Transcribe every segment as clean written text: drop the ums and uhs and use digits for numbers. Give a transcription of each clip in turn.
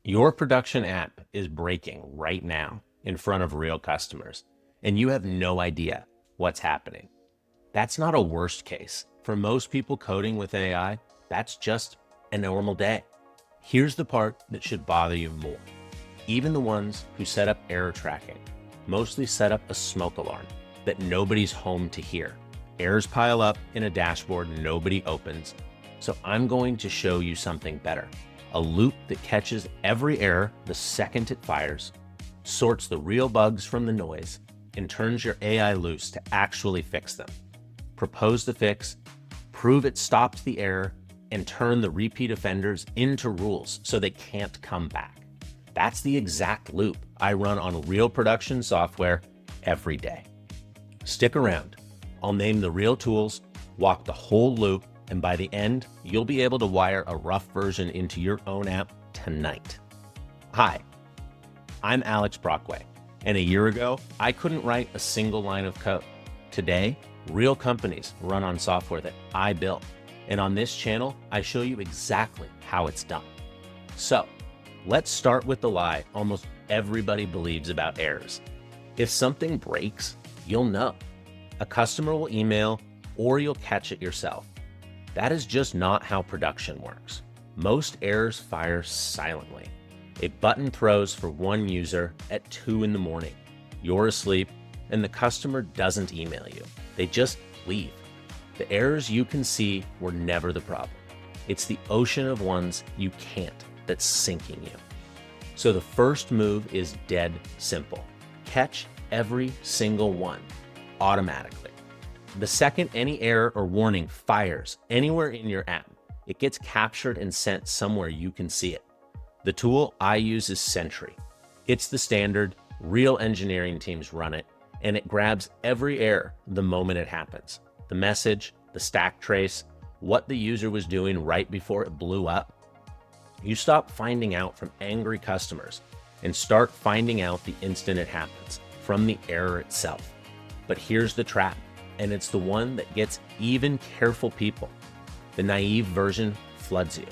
Your production app is breaking right now in front of real customers, and you have no idea what's happening. That's not a worst case. For most people coding with AI, that's just a normal day. Here's the part that should bother you more. Even the ones who set up error tracking mostly set up a smoke alarm that nobody's home to hear. Errors pile up in a dashboard nobody opens. So I'm going to show you something better. A loop that catches every error the second it fires, sorts the real bugs from the noise, and turns your AI loose to actually fix them. Propose the fix, prove it stopped the error, and turn the repeat offenders into rules so they can't come back. That's the exact loop I run on real production software every day. Stick around. I'll name the real tools, walk the whole loop, and by the end, you'll be able to wire a rough version into your own app tonight. Hi, I'm Alex Brockway, and a year ago, I couldn't write a single line of code. Today, real companies run on software that I built, and on this channel, I show you exactly how it's done. So, let's start with the lie almost everybody believes about errors. If something breaks, you'll know. A customer will email, or you'll catch it yourself. That is just not how production works. Most errors fire silently. A button throws for one user at 2 in the morning. You're asleep, and the customer doesn't email you. They just leave. The errors you can see were never the problem. It's the ocean of ones you can't that's sinking you. So the first move is dead simple. Catch every single one automatically. The second any error or warning fires anywhere in your app, it gets captured and sent somewhere you can see it. The tool I use is Sentry. It's the standard, real engineering teams run it, and it grabs every error the moment it happens. The message, the stack trace, what the user was doing right before it blew up. You stop finding out from angry customers and start finding out the instant it happens from the error itself. But here's the trap, and it's the one that gets even careful people. The naive version floods you.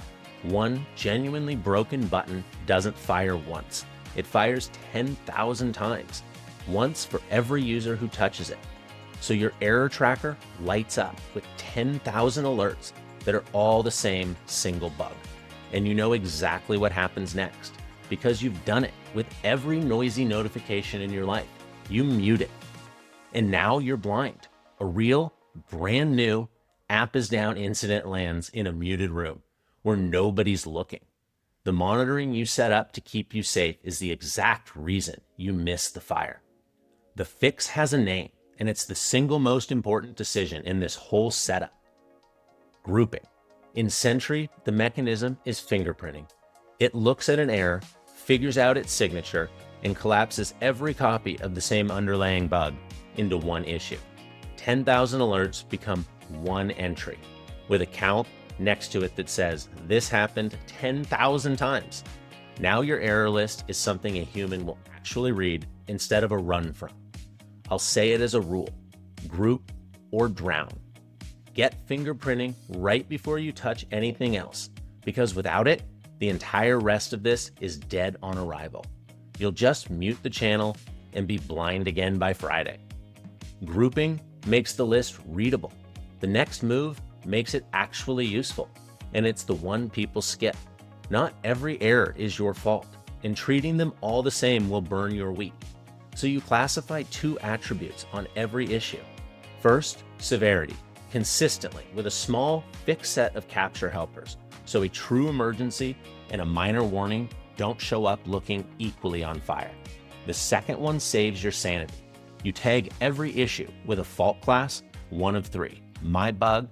One genuinely broken button doesn't fire once. It fires 10,000 times, once for every user who touches it. So your error tracker lights up with 10,000 alerts that are all the same single bug. And you know exactly what happens next because you've done it with every noisy notification in your life. You mute it. And now you're blind. A real, brand new app is down incident lands in a muted room where nobody's looking. The monitoring you set up to keep you safe is the exact reason you missed the fire. The fix has a name, and it's the single most important decision in this whole setup. Grouping. In Sentry, the mechanism is fingerprinting. It looks at an error, figures out its signature, and collapses every copy of the same underlying bug into one issue. 10,000 alerts become one entry with a count next to it that says, this happened 10,000 times. Now your error list is something a human will actually read instead of a run from. I'll say it as a rule, group or drown. Get fingerprinting right before you touch anything else, because without it, the entire rest of this is dead on arrival. You'll just mute the channel and be blind again by Friday. Grouping makes the list readable. The next move makes it actually useful, and it's the one people skip. Not every error is your fault, and treating them all the same will burn your wheat. So you classify 2 attributes on every issue. First, severity, consistently with a small fixed set of capture helpers, so a true emergency and a minor warning don't show up looking equally on fire. The second one saves your sanity. You tag every issue with a fault class, one of 3. My bug,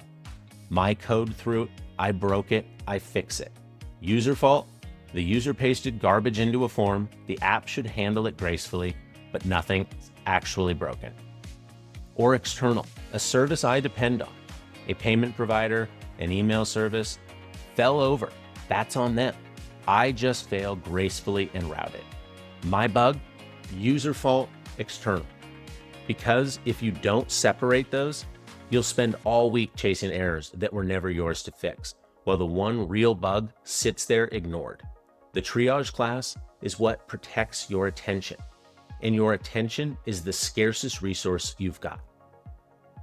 my code through it, I broke it, I fix it. User fault, the user pasted garbage into a form, the app should handle it gracefully, but nothing is actually broken. Or external, a service I depend on, a payment provider, an email service, fell over, that's on them. I just fail gracefully and routed. My bug, user fault, external. Because if you don't separate those, you'll spend all week chasing errors that were never yours to fix, while the one real bug sits there ignored. The triage class is what protects your attention, and your attention is the scarcest resource you've got.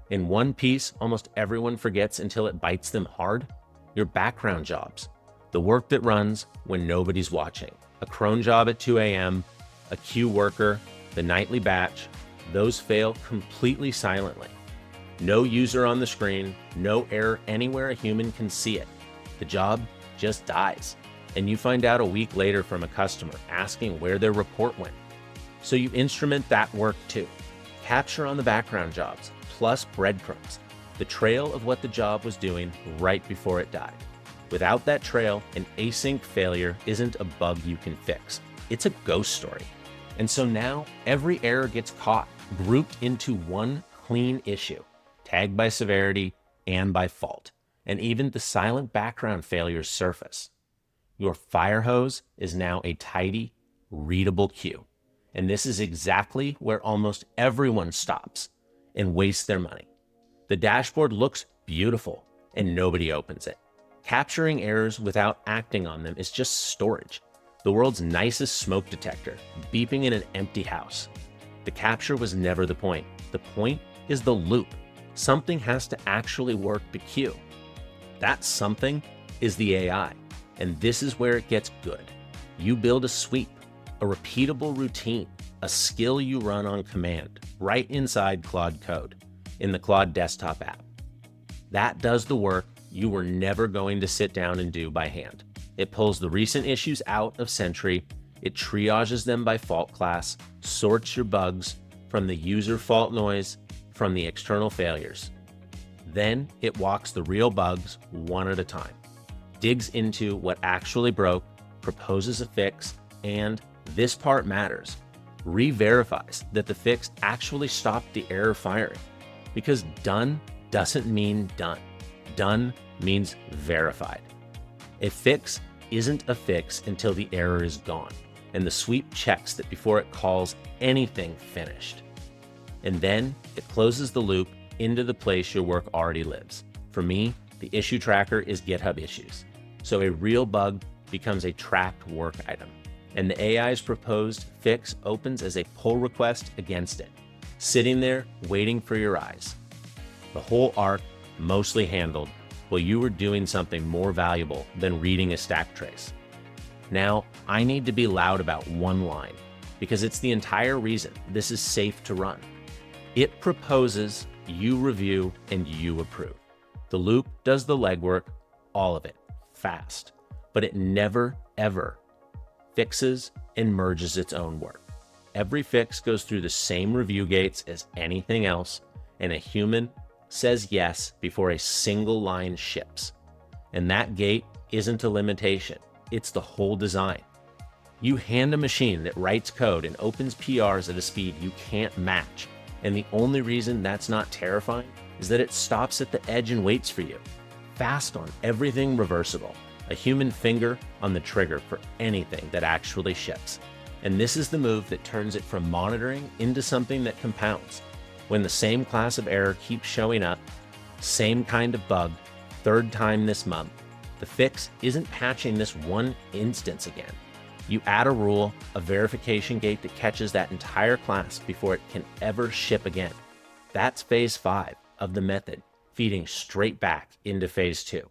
In one piece almost everyone forgets until it bites them hard: your background jobs, the work that runs when nobody's watching. A cron job at 2 a.m., a queue worker, the nightly batch, those fail completely silently. No user on the screen, no error anywhere a human can see it. The job just dies, and you find out a week later from a customer asking where their report went. So you instrument that work too. Capture on the background jobs, plus breadcrumbs, the trail of what the job was doing right before it died. Without that trail, an async failure isn't a bug you can fix. It's a ghost story. And so now every error gets caught, grouped into one clean issue, tagged by severity and by fault, and even the silent background failures surface. Your fire hose is now a tidy, readable queue. And this is exactly where almost everyone stops and wastes their money. The dashboard looks beautiful and nobody opens it. Capturing errors without acting on them is just storage. The world's nicest smoke detector, beeping in an empty house. The capture was never the point. The point is the loop. Something has to actually work the queue. That something is the AI, and this is where it gets good. You build a sweep, a repeatable routine, a skill you run on command, right inside Claude Code, in the Claude desktop app. That does the work you were never going to sit down and do by hand. It pulls the recent issues out of Sentry, it triages them by fault class, sorts your bugs from the user fault noise, from the external failures. Then it walks the real bugs one at a time, digs into what actually broke, proposes a fix, and this part matters, re-verifies that the fix actually stopped the error firing. Because done doesn't mean done. Done means verified. A fix isn't a fix until the error is gone, and the sweep checks that before it calls anything finished. And then it closes the loop into the place your work already lives. For me, the issue tracker is GitHub issues. So a real bug becomes a tracked work item, and the AI's proposed fix opens as a pull request against it, sitting there waiting for your eyes. The whole arc mostly handled while you were doing something more valuable than reading a stack trace. Now, I need to be loud about one line, because it's the entire reason this is safe to run. It proposes, you review, and you approve. The loop does the legwork, all of it, fast, but it never, ever fixes and merges its own work. Every fix goes through the same review gates as anything else, and a human says yes before a single line ships. And that gate isn't a limitation, it's the whole design. You hand a machine that writes code and opens PRs at a speed you can't match, and the only reason that's not terrifying is that it stops at the edge and waits for you. Fast on everything reversible, a human finger on the trigger for anything that actually ships. And this is the move that turns it from monitoring into something that compounds. When the same class of error keeps showing up, same kind of bug, third time this month, the fix isn't patching this one instance again. You add a rule, a verification gate that catches that entire class before it can ever ship again. That's phase 5 of the method, feeding straight back into phase 2.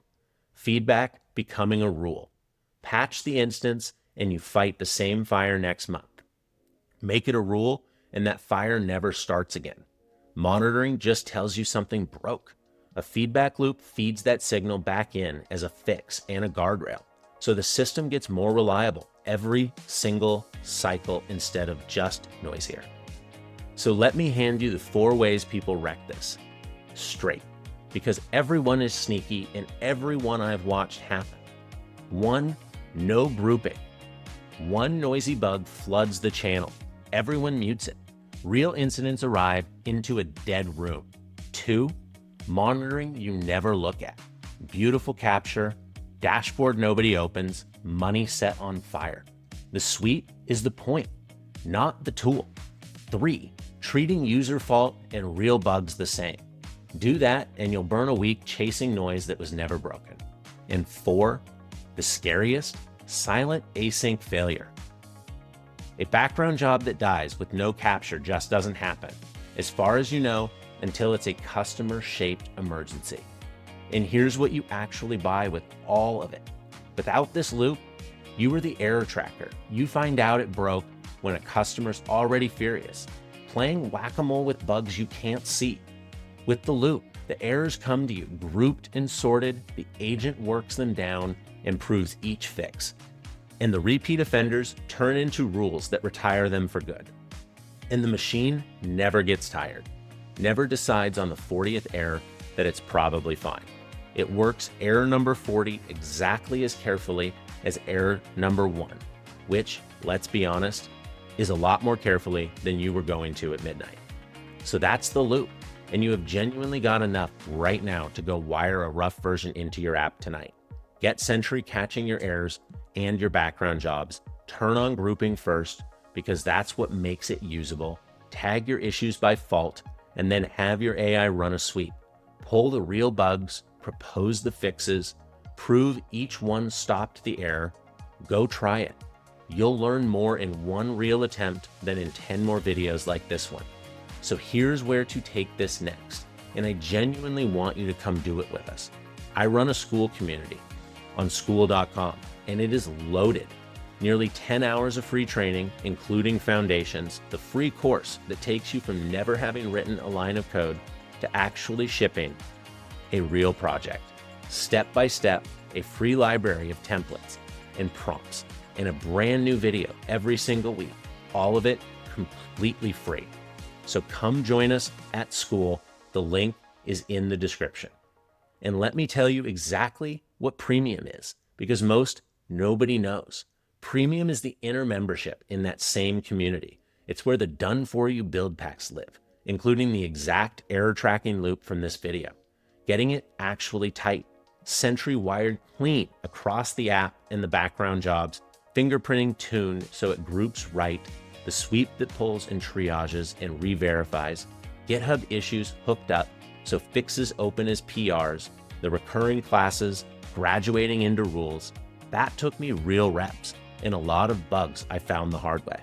Feedback becoming a rule. Patch the instance and you fight the same fire next month. Make it a rule and that fire never starts again. Monitoring just tells you something broke. A feedback loop feeds that signal back in as a fix and a guardrail, so the system gets more reliable every single cycle instead of just noisier. So let me hand you the 4 ways people wreck this. Straight, because everyone is sneaky and everyone I've watched happen. 1, no grouping. One noisy bug floods the channel. Everyone mutes it. Real incidents arrive into a dead room. 2, monitoring you never look at. Beautiful capture, dashboard nobody opens, money set on fire. The sweep is the point, not the tool. 3, treating user fault and real bugs the same. Do that and you'll burn a week chasing noise that was never broken. And 4, the scariest, silent async failure. A background job that dies with no capture just doesn't happen, as far as you know, until it's a customer-shaped emergency. And here's what you actually buy with all of it. Without this loop, you are the error tracker. You find out it broke when a customer's already furious, playing whack-a-mole with bugs you can't see. With the loop, the errors come to you grouped and sorted, the agent works them down and proves each fix. And the repeat offenders turn into rules that retire them for good. And the machine never gets tired, never decides on the 40th error that it's probably fine. It works error number 40 exactly as carefully as error number 1, which, let's be honest, is a lot more carefully than you were going to at midnight. So that's the loop, and you have genuinely got enough right now to go wire a rough version into your app tonight. Get Sentry catching your errors and your background jobs. Turn on grouping first, because that's what makes it usable. Tag your issues by fault, and then have your AI run a sweep. Pull the real bugs, propose the fixes, prove each one stopped the error. Go try it. You'll learn more in one real attempt than in 10 more videos like this one. So here's where to take this next, and I genuinely want you to come do it with us. I run a school community on school.com, and it is loaded. Nearly 10 hours of free training, including foundations, the free course that takes you from never having written a line of code to actually shipping a real project. Step by step, a free library of templates and prompts, and a brand new video every single week. All of it completely free. So come join us at school. The link is in the description. And let me tell you exactly what Premium is, because nobody knows. Premium is the inner membership in that same community. It's where the done-for-you build packs live, including the exact error tracking loop from this video. Getting it actually tight, Sentry wired clean across the app and the background jobs, fingerprinting tuned so it groups right, the sweep that pulls and triages and re-verifies, GitHub issues hooked up so fixes open as PRs, the recurring classes graduating into rules. That took me real reps and a lot of bugs I found the hard way.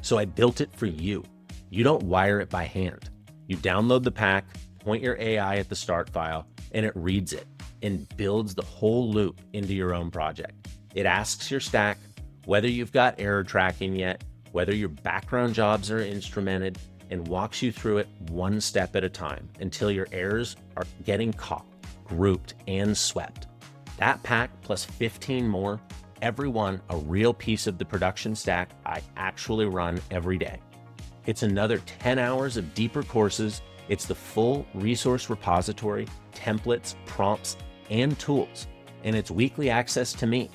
So I built it for you. You don't wire it by hand. You download the pack, point your AI at the start file, and it reads it and builds the whole loop into your own project. It asks your stack whether you've got error tracking yet, whether your background jobs are instrumented, and walks you through it one step at a time until your errors are getting caught, grouped, and swept. That pack plus 15 more, every one a real piece of the production stack I actually run every day. It's another 10 hours of deeper courses. It's the full resource repository, templates, prompts, and tools. And it's weekly access to me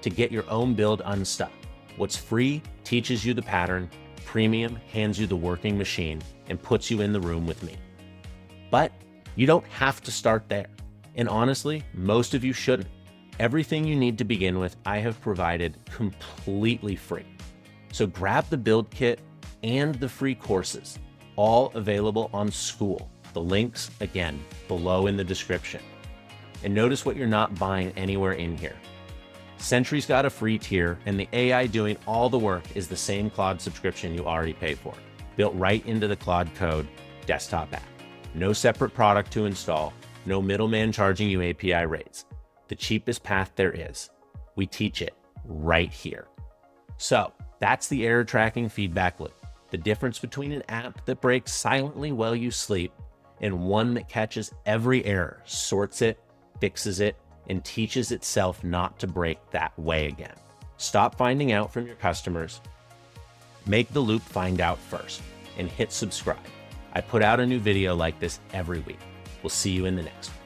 to get your own build unstuck. What's free teaches you the pattern. Premium hands you the working machine and puts you in the room with me. But you don't have to start there. And honestly, most of you shouldn't. Everything you need to begin with, I have provided completely free. So grab the build kit and the free courses, all available on School. The links, again, below in the description. And notice what you're not buying anywhere in here. Sentry's got a free tier, and the AI doing all the work is the same Claude subscription you already pay for, built right into the Claude Code desktop app. No separate product to install, no middleman charging you API rates. The cheapest path there is. We teach it right here. So that's the error tracking feedback loop, the difference between an app that breaks silently while you sleep and one that catches every error, sorts it, fixes it, and teaches itself not to break that way again. Stop finding out from your customers. Make the loop find out first and hit subscribe. I put out a new video like this every week. We'll see you in the next one.